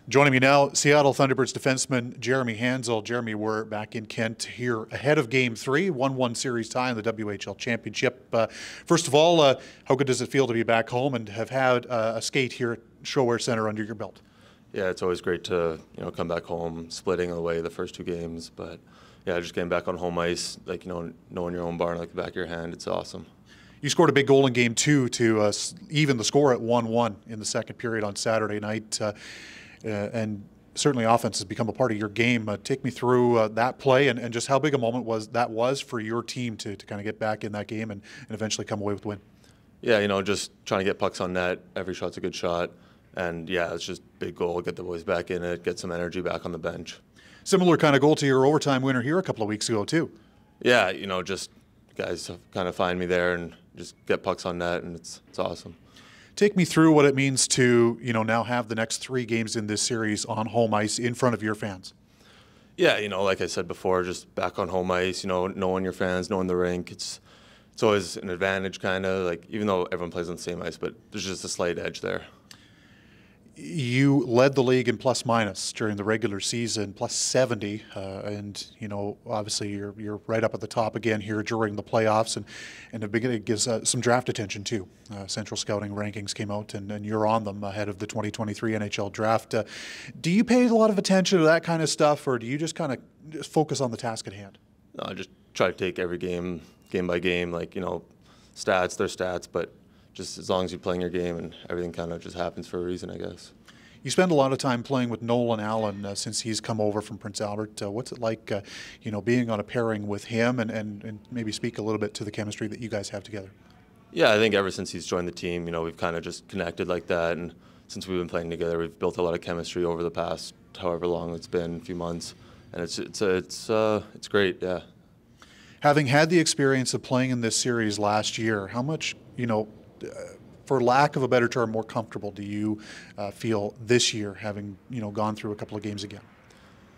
Joining me now, Seattle Thunderbirds defenseman Jeremy Hansel. Jeremy, we're back in Kent here ahead of Game 3, 1-1 series tie in the WHL Championship. First of all, how good does it feel to be back home and have had a skate here at Showare Center under your belt? Yeah, it's always great to come back home, splitting away the first two games. But yeah, just getting back on home ice, knowing your own barn like the back of your hand, it's awesome. You scored a big goal in Game 2 to even the score at 1-1 in the second period on Saturday night. And certainly offense has become a part of your game. Take me through that play and just how big a moment was for your team to kind of get back in that game and eventually come away with the win. Yeah, just trying to get pucks on net. Every shot's a good shot. And yeah, it's just big goal, get the boys back in it, get some energy back on the bench. Similar kind of goal to your overtime winner here a couple of weeks ago too. Yeah, just guys kind of find me there and just get pucks on net, and it's awesome. Take me through what it means to, now have the next 3 games in this series on home ice in front of your fans. Yeah, like I said before, just back on home ice, knowing your fans, knowing the rink, it's always an advantage kind of, even though everyone plays on the same ice, but there's just a slight edge there. You led the league in plus minus during the regular season, plus 70, and obviously you're right up at the top again here during the playoffs, and the beginning gives some draft attention too. Central Scouting rankings came out, and you're on them ahead of the 2023 NHL draft. Do you pay a lot of attention to that kind of stuff, or do you just kind of focus on the task at hand? No, I just try to take every game by game, stats, they're stats, but just as long as you're playing your game, and everything kind of just happens for a reason, I guess. You spend a lot of time playing with Nolan Allen since he's come over from Prince Albert. What's it like, being on a pairing with him, and maybe speak a little bit to the chemistry that you guys have together? Yeah, I think ever since he's joined the team, we've kind of just connected like that, and since we've been playing together, we've built a lot of chemistry over the past however long it's been, a few months, and it's great, yeah. Having had the experience of playing in this series last year, how much, for lack of a better term, more comfortable do you feel this year, having gone through a couple of games again?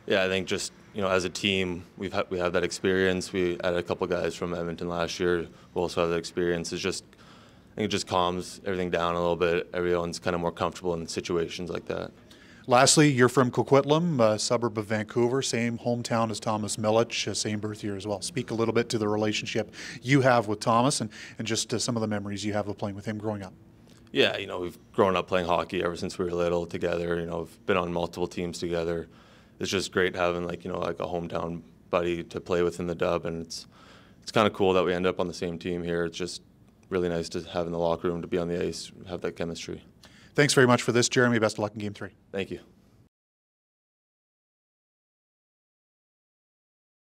Yeah, I think just as a team, we have that experience. We had a couple of guys from Edmonton last year who also have that experience. I think it just calms everything down a little bit. Everyone's kind of more comfortable in situations like that. Lastly, you're from Coquitlam, a suburb of Vancouver, same hometown as Thomas Milic, same birth year as well. Speak a little bit to the relationship you have with Thomas and just some of the memories you have of playing with him growing up. Yeah, we've grown up playing hockey ever since we were little together. We've been on multiple teams together. It's just great having like a hometown buddy to play with in the dub, and it's kind of cool that we end up on the same team here. It's just really nice to have in the locker room, to be on the ice, have that chemistry. Thanks very much for this, Jeremy. Best of luck in Game 3. Thank you.